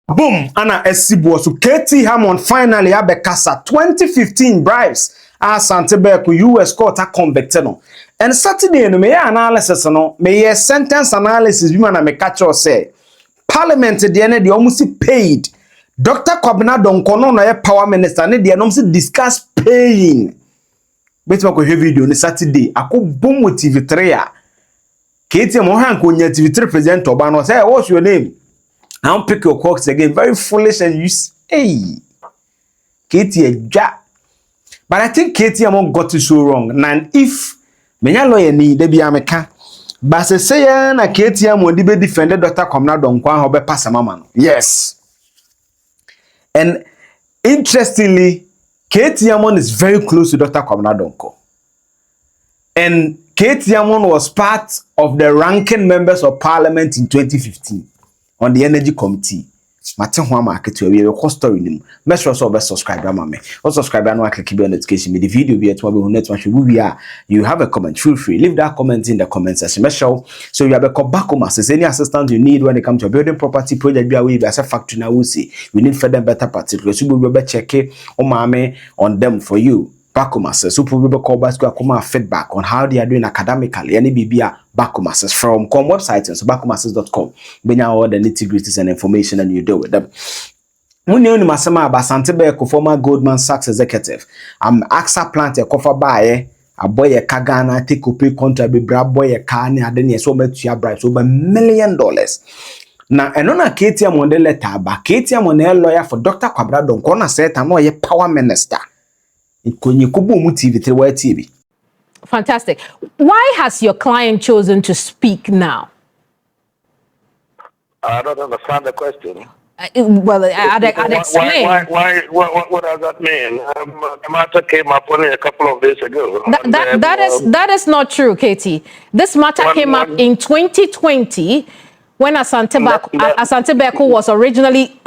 Boom, ana esibo so KT Hammond finally abekasa 2015 bribes Asante Beku US court a convicted no. And Saturday no me analysis no me sentence analysis bi na me catch us say parliament de ne de almost paid Dr. Kwabena Donkor no ye power minister ne de no discuss paying. Betima ko video ni Saturday ako boom with TV3 a KT mo han ko nya TV3 president oba no say what's your name? I don't pick your quirks again. Very foolish and use. Hey, KT but I think KT Hammond got it so wrong. And if many lawyer need they be America, but say na KT Hammond be defended Dr. Kwabena Donkor how be pass mama. Yes, and interestingly, KT Hammond is very close to Dr. Kwabena Donkor, and KT Hammond was part of the ranking members of Parliament in 2015. On the Energy Committee. Mate ho market we record story nim. Make sure so subscribe me. Also subscribe and click the notification. Me the video be at you have a comment. Feel free. Leave that comment in the comment section. Make sure so you have a Bawumia. Any assistance you need when it comes to a building property project, be away as a factory now we see. We need further better particulars. You will be check on them for you. Bawumia so probably call back to feedback on how they are doing academically. Any BBA Bawumia from website so bawumia.com. Bring all the nitty-gritties and information and you deal with them. When you know Asante Beku, former Goldman Sachs executive, AKSA plant a cover buy a boy a Kagana take up a contract be Bribe boy a car and then so much your bribes over $1 million. Now, and on a KT Hammond letter, but KT Hammond lawyer for Dr. Kwabena Donkor said I'm not a power minister. TV. Fantastic. Why has your client chosen to speak now? I don't understand the question. Well, I'd explain. What does that mean? The matter came up only a couple of days ago. That is not true, Katie. This matter came up in 2020 when Asante Beku was originally,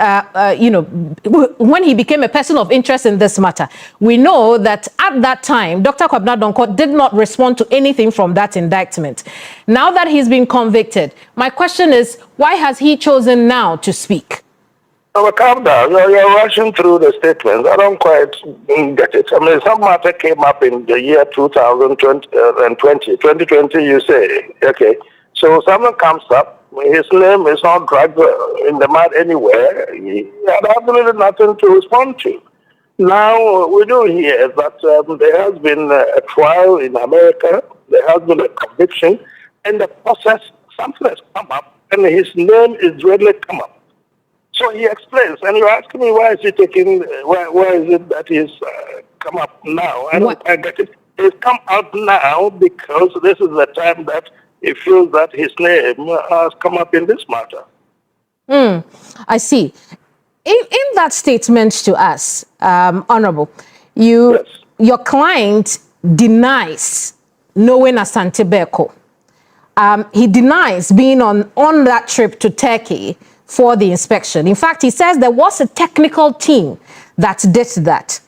when he became a person of interest in this matter. We know that at that time, Dr. Kwabena Donkor did not respond to anything from that indictment. Now that he's been convicted, my question is, why has he chosen now to speak? Well, calm down. You're rushing through the statements. I don't quite get it. I mean, some matter came up in the year 2020, you say. Okay. So someone comes up, his name is not dragged in the mud anywhere. He had absolutely nothing to respond to. Now, we do hear that there has been a trial in America, there has been a conviction, and the process, something has come up, and his name is readily come up. So he explains, and you're asking me why is he taking, why is it that he's come up now? I don't get it. He's come out now because this is the time that he feels that his name has come up in this matter. I see. In that statement to us, Honorable, your client denies knowing Asante Beku. He denies being on that trip to Turkey for the inspection. In fact, he says there was a technical team that did that.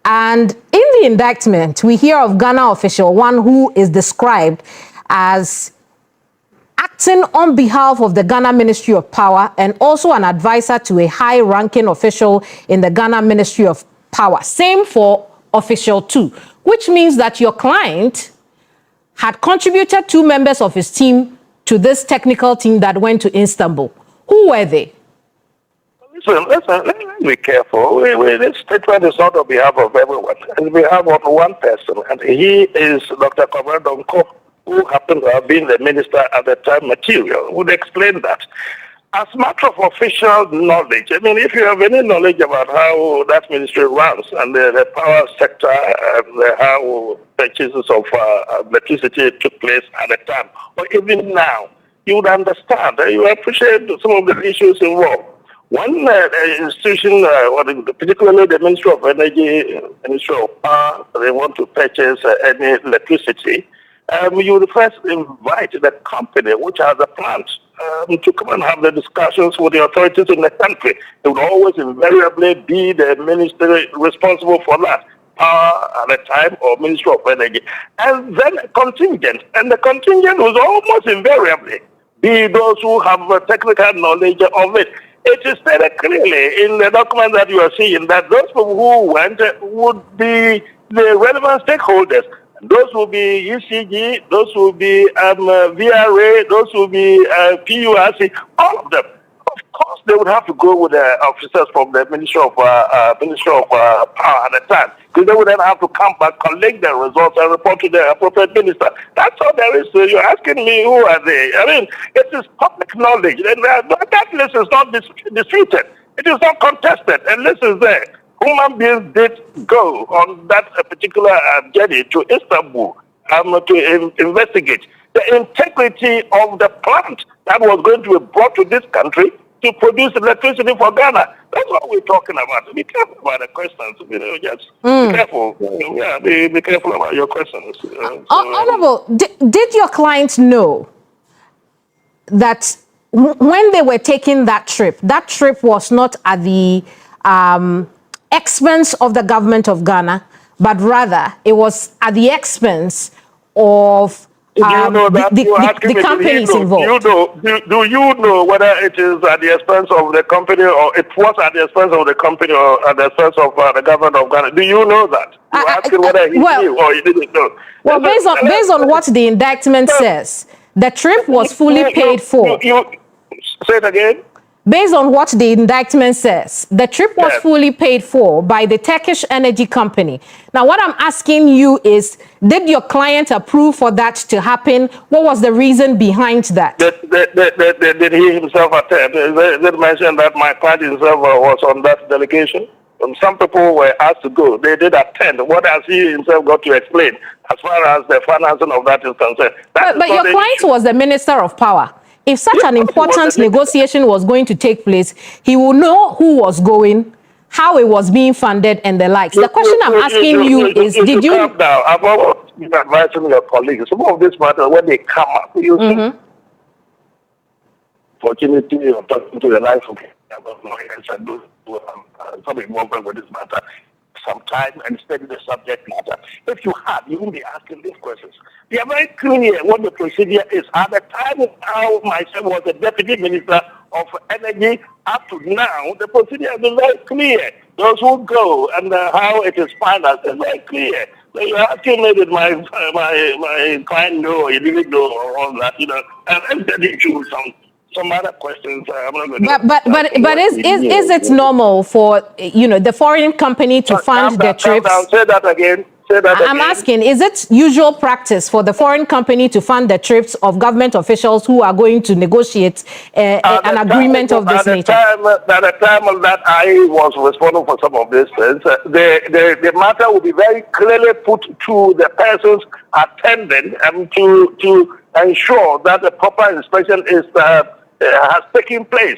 And in the indictment, we hear of Ghana official, one who is described as acting on behalf of the Ghana Ministry of Power and also an advisor to a high-ranking official in the Ghana Ministry of Power. Same for official 2, which means that your client had contributed 2 members of his team to this technical team that went to Istanbul. Who were they? Listen, let's be careful. This statement is not on behalf of everyone. It's on behalf of one person, and he is Dr. Kwabena Donkor, who happened to have been the minister at the time material, would explain that. As a matter of official knowledge, I mean, if you have any knowledge about how that ministry runs and the power sector and how purchases of electricity took place at the time, or even now, you would understand, you appreciate some of the issues involved. One institution, particularly the Ministry of Energy, Ministry of Power, they want to purchase any electricity, you would first invite the company which has a plant to come and have the discussions with the authorities in the country. It would always invariably be the ministry responsible for that, Power at the time, or Ministry of Energy. And then a contingent, and the contingent was almost invariably be those who have technical knowledge of it. it is stated clearly in the document that you are seeing that those people who went would be the relevant stakeholders. Those will be UCG, those will be VRA, those will be PURC, all of them. Of course, they would have to go with the officers from the Ministry of Power at the time, because they would then have to come back, collect the results, and report to the appropriate minister. That's all there is. You're asking me who are they? I mean, it is public knowledge, and that list is not disputed. It is not contested, and list is there. Human beings did go on that particular journey to Istanbul to investigate the integrity of the plant that was going to be brought to this country to produce electricity for Ghana. That's what we're talking about. Be careful about the questions. Just be careful. Yeah, be careful about your questions. Honorable, did your client know that when they were taking that trip was not at the expense of the government of Ghana, but rather it was at the expense of the companies involved? Do you know whether it is at the expense of the company, or it was at the expense of the company, or at the expense of the government of Ghana? Do you know that? You're asking whether he knew or he didn't know. Well, based on what the indictment says, the trip was fully paid for. Say it again. Based on what the indictment says, the trip was fully paid for by the Turkish energy company. Now, what I'm asking you is, did your client approve for that to happen? What was the reason behind that? Did he himself attend? Did mention that my client himself was on that delegation? Some people were asked to go. They did attend. What has he himself got to explain as far as the financing of that is concerned? But your client was the Minister of Power. If such an important negotiation was going to take place, he will know who was going, how it was being funded, and the likes. The question I'm asking you is, did you... Now, I've always been advising your colleagues, some of these matters, when they come up, you see, opportunity of talking to the life of lawyers and those who are involved with this matter, some time and study the subject matter. If you have, you won't be asking these questions. They are very clear what the procedure is. At the time I myself was the Deputy Minister of Energy, up to now, the procedure has been very clear. Those who go and how it is financed is very clear. So you're asking me that my client know or he didn't know or all that, and I'm telling you some other questions. I'm not going but is it normal for the foreign company to fund their trips? Say that again. I'm asking, is it usual practice for the foreign company to fund the trips of government officials who are going to negotiate an agreement of this nature? At the time that I was responsible for some of these things, the matter will be very clearly put to the persons attending and to ensure that the proper inspection has taken place.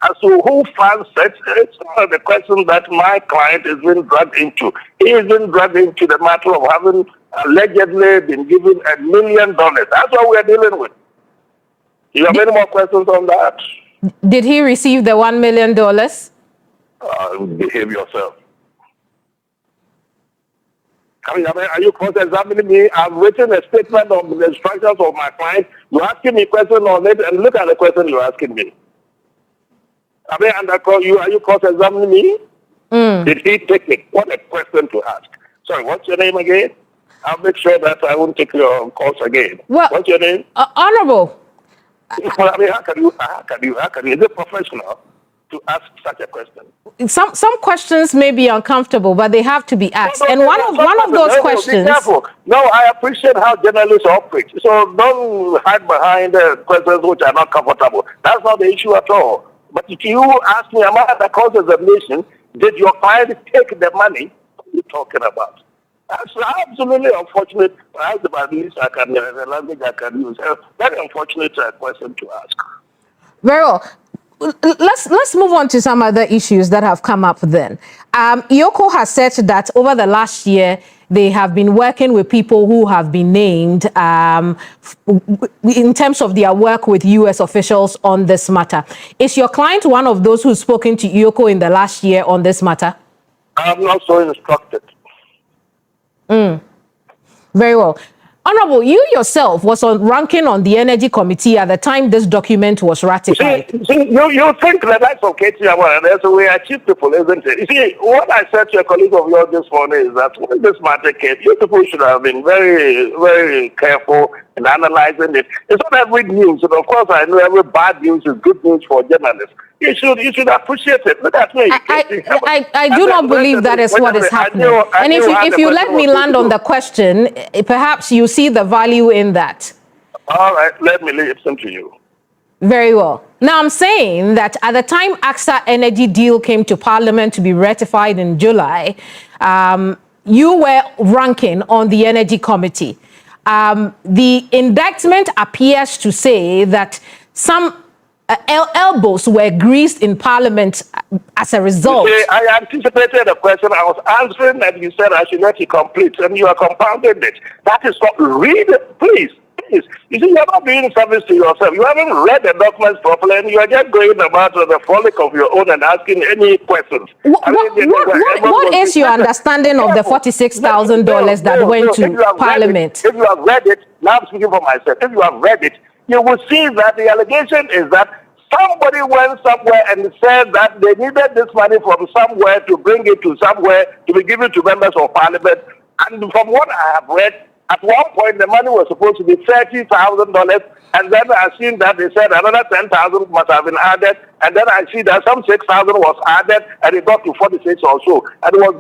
As to who funds it, it's not the question that my client is being dragged into. He is being dragged into the matter of having allegedly been given $1 million. That's what we're dealing with. You have any more questions on that? Did he receive the $1 million? Behave yourself. Are you cross-examining me? I've written a statement on the instructions of my client. You're asking me a question on it, and look at the question you're asking me. Are you cross-examining me? Did he take it? What a question to ask. Sorry, what's your name again? I'll make sure that I won't take your calls again. Well, what's your name? Honorable. How can you? Is it professional to ask such a question? Some questions may be uncomfortable, but they have to be asked. And one of those questions... Be careful. No, I appreciate how journalists operate. So don't hide behind questions which are not comfortable. That's not the issue at all. But if you ask me, am I at the cause of the nation? Did your client take the money? What are you talking about? That's absolutely unfortunate. Perhaps the least the language I can use. Very unfortunate question to ask. Very well. Let's move on to some other issues that have come up then. EOCO has said that over the last year, they have been working with people who have been named in terms of their work with U.S. officials on this matter. Is your client one of those who's spoken to EOCO in the last year on this matter? I'm not so instructed. Very well. Honorable, you yourself was on ranking on the Energy Committee at the time this document was ratified. You think the likes of KT Hammond, we are cheap people, isn't it? You see, what I said to a colleague of yours this morning is that when this matter came, you people should have been very, very careful in analyzing it. It's not every news, and of course I know every bad news is good news for journalists. You should appreciate it. Look at me. I do not believe that is what is happening. And if you let me land on the question, perhaps you see the value in that. All right, let me listen to you. Very well. Now I'm saying that at the time AKSA energy deal came to Parliament to be ratified in July, you were ranking on the Energy Committee. The indictment appears to say that some elbows were greased in Parliament as a result. You see, I anticipated the question. I was answering and you said I should let you complete, and you are compounding it. That is not read, please. You see, you're not doing service to yourself. You haven't read the documents properly, and you are just going about the frolic of your own and asking any questions. What is your understanding of the $46,000 that went to Parliament? If you have read it, now I'm speaking for myself. If you have read it, you will see that the allegation is that somebody went somewhere and said that they needed this money from somewhere to bring it to somewhere to be given to members of Parliament. And from what I have read, at one point the money was supposed to be $30,000, and then I seen that they said another 10,000 must have been added, and then I see that some 6,000 was added, and it got to 46 or so, and it was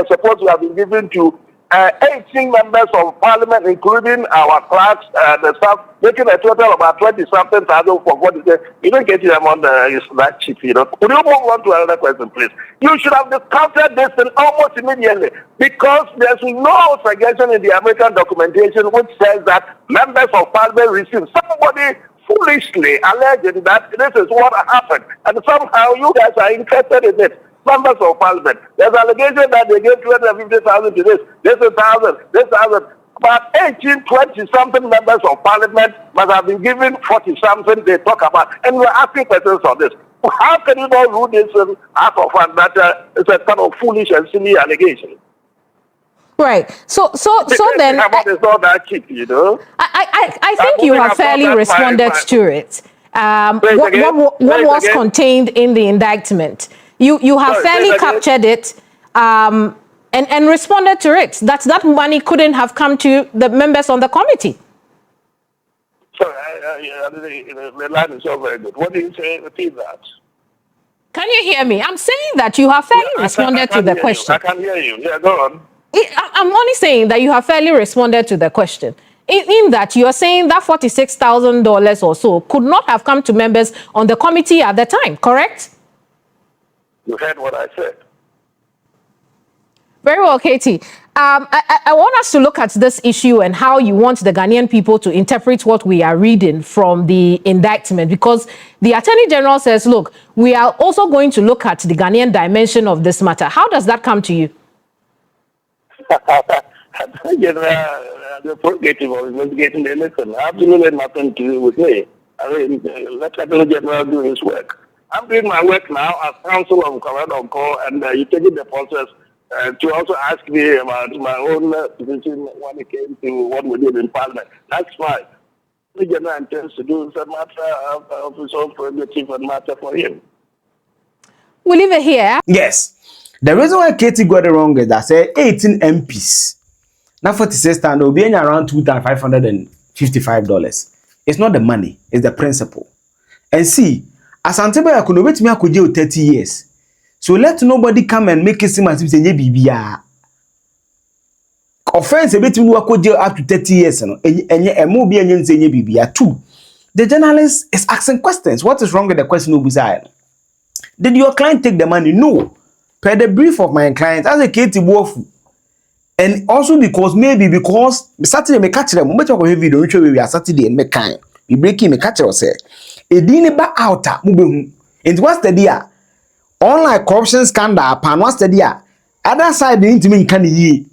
supposed to have been given to 18 members of Parliament, including our clerks, the staff, making a total of about 20-something thousand for what is it. You don't get them on the that cheap, you know. Could you move on to another question, please? You should have discounted this thing almost immediately, because there's no suggestion in the American documentation which says that members of Parliament received somebody foolishly alleging that this is what happened, and somehow you guys are interested in it. Members of Parliament. There's allegation that they gave 250,000 to this is 1,000, this 1,000. About 18, 20-something members of Parliament must have been given 40-something they talk about. And we're asking questions on this. How can you not rule this out of one that it's a kind of foolish and silly allegation? Right. So then it's not that cheap, you know. I think you have fairly responded to it. What was contained in the indictment? You have fairly captured it and responded to it. That money couldn't have come to the members on the committee. Sorry, the line is not very good. What do you say? Repeat that. Can you hear me? I'm saying that you have fairly responded to the question. I can hear you. Yeah, go on. I'm only saying that you have fairly responded to the question. In that you are saying that $46,000 or so could not have come to members on the committee at the time, correct? You heard what I said. Very well, KT. I want us to look at this issue and how you want the Ghanaian people to interpret what we are reading from the indictment, because the Attorney General says, look, we are also going to look at the Ghanaian dimension of this matter. How does that come to you? The prerogative of investigating the election absolutely nothing to do with me. I mean, let the Attorney General do his work. I'm doing my work now as counsel of Kwabena Donkor, and you're taking the process to also ask me about my own position when it came to what we did in Parliament. That's fine. The General intends to do a matter of his own prerogative and matter for him. We'll leave it here. Yes. The reason why Katie got it wrong is that say 18 MPs. Now 46 stand will be around $2,555. It's not the money, it's the principle. And see, Asante Boy could wait me 30 years. So let nobody come and make it seem as if it's a BBA. Offense a bit more up to 30 years, and more be an BBA too. The journalist is asking questions. What is wrong with the question of desire? Did your client take the money? No. Per the brief of my client, as a KT Wofu. And also because Saturday me catch them, much of a video which we are Saturday and make kind. We break him a catcher or say. A dinner back out moving. And what's the dear? Online corruption scandal, pan what's the dear? Other side the intimate can ye.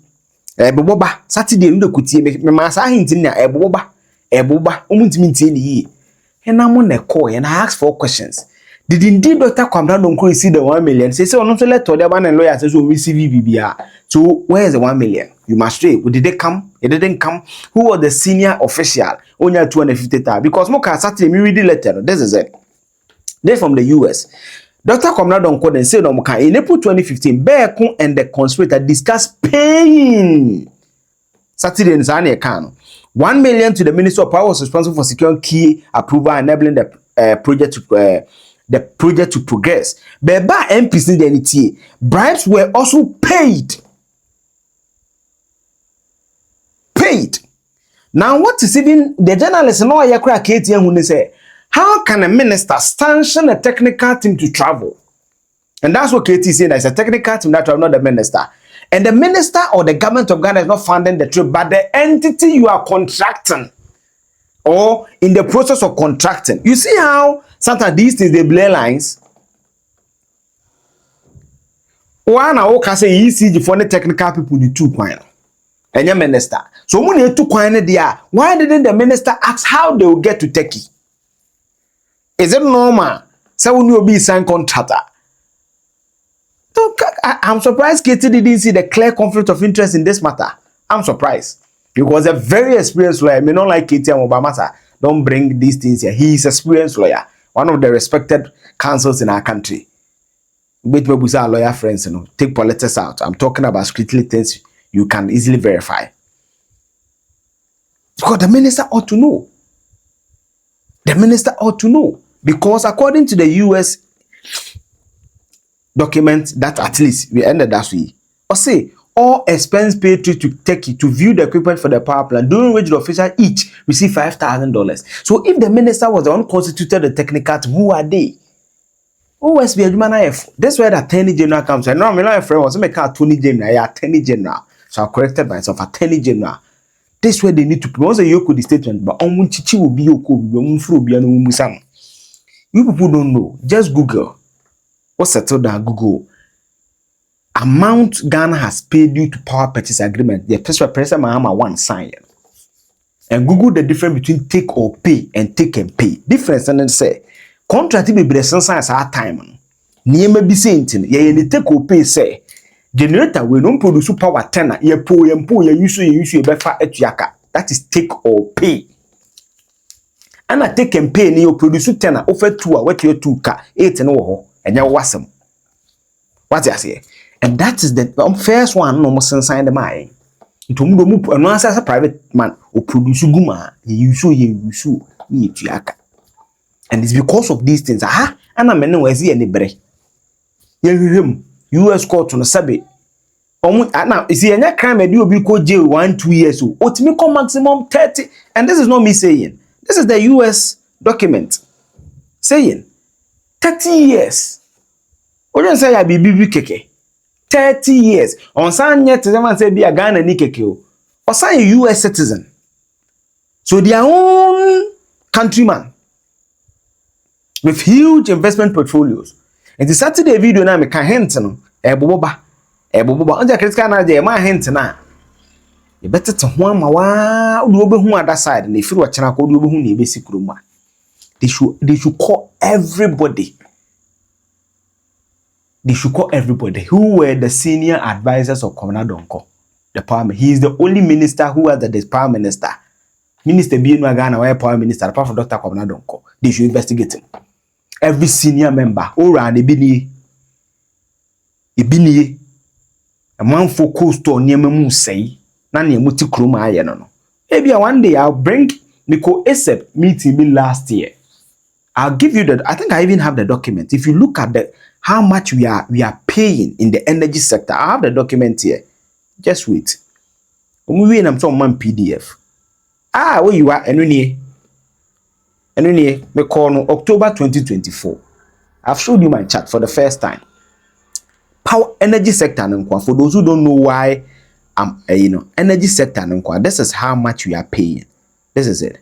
Boba, Saturday in the cutie, me massa hinting a boba, umuntimin ye. And I'm on a call and I ask 4 questions. Did indeed Dr. Kwabena Donkor see the 1 million? Say so, not to let to the one and lawyers who receive BBR So where is the 1 million? You must say, did they come? It didn't come. Who was the senior official? Only 250,000. Because Moka Saturday, me read the letter. This is it. They're from the US. Dr. Kwabena Donkor then said, in April 2015, Beekun and the conspirator discussed paying Saturday in Zania Kano 1 million to the Minister of Power was responsible for securing key approval, enabling the project to progress. But by MPs in the NTA, bribes were also paid. Now, what is even the journalists know? I cry KT Hammond say, how can a minister sanction a technical team to travel? And that's what KT is saying. There's a technical team that travel, not the minister. And the minister or the government of Ghana is not funding the trip, but the entity you are contracting or in the process of contracting. You see how sometimes these things they blur lines. One I can say ECG for the technical people the 2 coin. And your minister. So when you 2 coin there, why didn't the minister ask how they will get to Turkey? Is it normal? So when you be signed contractor. I'm surprised KT didn't see the clear conflict of interest in this matter. I'm surprised. Because a very experienced lawyer, I may not like KT and Obama, don't bring these things here. He is an experienced lawyer, one of the respected counsels in our country. With our lawyer friends, take politics out. I'm talking about strictly things you can easily verify. Because the minister ought to know. The minister ought to know. Because according to the US document that at least we ended that way, or say all expense paid to Turkey to view the equipment for the power plant, during which the official each receive $5,000. So if the minister was the one constituted the technical team, who are they? OSB Adumana. That's where the Attorney General comes. And now my friend was make Attorney General, Attorney General. So I corrected myself, Attorney General. This way they need to pronounce a Yoko the statement, but Chichi will be Yoko, you people don't know. Just Google. What's settled down? Google. Amount Ghana has paid due to power purchase agreement. The President Mahama one sign. And Google the difference between take or pay and take and pay. Difference and then say contract be the sense our time. Niema be saying ye take or pay say generator we don't produce power tenor. Ye use befa etuaka. That is take or pay. And I take and pay you produce tenor offer 2 what you 2 ka 8 no and you wasem. What I say? And that is the first one no more sign the mind. To move no as a private man or produce guma, you tuaka. And it's because of these things. And I'm no see any break. You US court on a Sabe. Now, is there any crime you will be called jail 1-2 years old? Or to me, maximum 30. And this is not me saying. This is the US document saying 30 years. What do you say? I be BB keke 30 years. On sign yet, someone say be a Ghana nikeke. Or sign a US citizen. So their own countryman with huge investment portfolios. And the Saturday video now me can hint no. Eboboba. Onja critical na je ma hint na. You better to one ma do obehu other side na ifiri wachana ko do obehu na ebesi kuroma. They should call everybody. They should call everybody who were the senior advisors of Kwabena Donkor. The power. He is the only minister who was the power minister. Minister being Ghana where power minister apart from Dr. Kwabena Donkor. They should investigate him. Every senior member. Ora ebini. A man for coastal near me say. Nani muti kroma aye no. Maybe one day I'll bring Nico ASAP meeting me last year. I'll give you that. I think I even have the document. If you look at how much we are paying in the energy sector, I have the document here. Just wait. We I'm talking man PDF. Where you are? Me call no October 2024. I've showed you my chart for the first time. Power energy sector for those who don't know why I'm energy sector this is how much we are paying. This is it.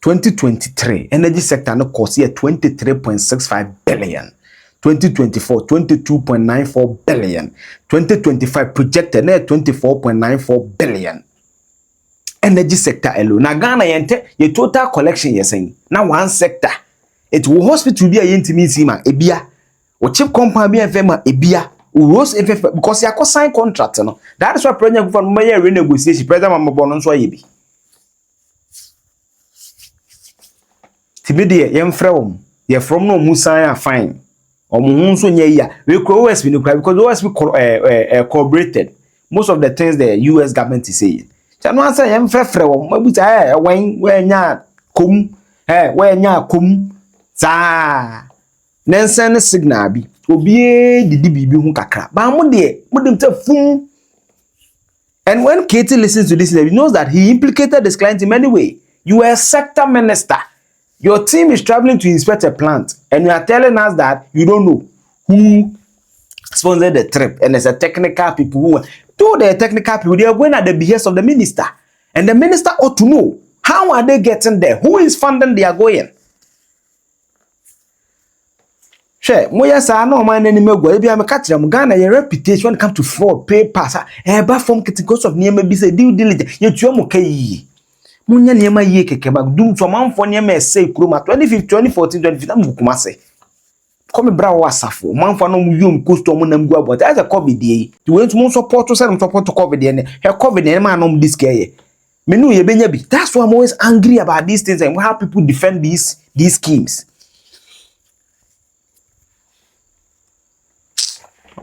2023 energy sector no cost here 23.65 billion. 2024 22.94 billion. 2025 projected near 24.94 billion. Energy sector alone. Na Ghana your total collection you're saying. Now one sector. It will hospital be a intimacy ma ebia. Or chip company be a fema ebia. Rose if because you sign contract no. That is why president go for may renegotiation president Mahama no so ayebi. Tibidi yemfrɛ wo. Ye from no musan fine. Omo nso nya ya. We ko OSP no because OSP cooperated. Most of the things the US government is saying. Chano answer yemfrɛ wo. Mabuta we nya kom we nya kom za nensen signal bi obi didi bibi hu kakra ba mo de fun. And when KT listens to this, he knows that he implicated his client in many ways. You are a sector minister. Your team is traveling to inspect a plant, and you are telling us that you don't know who sponsored the trip. And there's a technical people who to the technical people, they are going at the behest of the minister, and the minister ought to know how are they getting there, who is funding they are going. She, moya sa no man any me go. Ebi am catch them Ghana your reputation when it come to fraud, papers. Ba form because of niema bi say due diligence. You tuo mo kai. Munya niema ye keke ba dum to manfo niema say kroma 2015 2014 2015 am kuma say. Come bra wasafo. Manfo no mu yom costo mo nam gu about. As a COVID dey. You want to support to send support to COVID dey. He COVID dey man no this guy. Me no ye benya bi. That's why I'm always angry about these things and how people defend these schemes.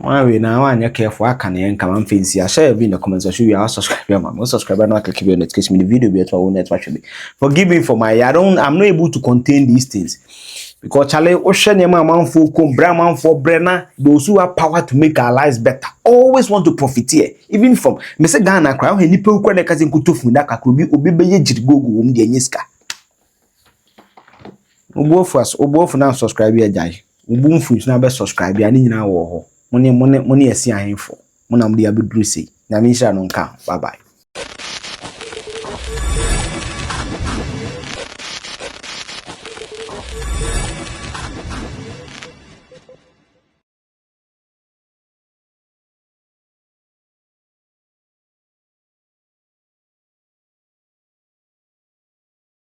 We now and you careful. I can come and fancy. I share in the comments. You are subscribe. I'm subscriber. Not click on notification. The video be at our own actually. Forgive me for my. I'm not able to contain these things because Charlie Ocean man for come man for Brenna. Those who have power to make our lives better always want to profiteer. Even from Mr. Ghana crowd. He nipe ukwe nekazi nkutofu ndaka kubi obibeye jirigogo umdi enyeska. Obofu na subscribe ya jai. Ubumfu na be subscribe ya ni nyina wo ho. Money esi ahemfo. Mona mudi abedru sei. Na mi sha no nka. Bye bye.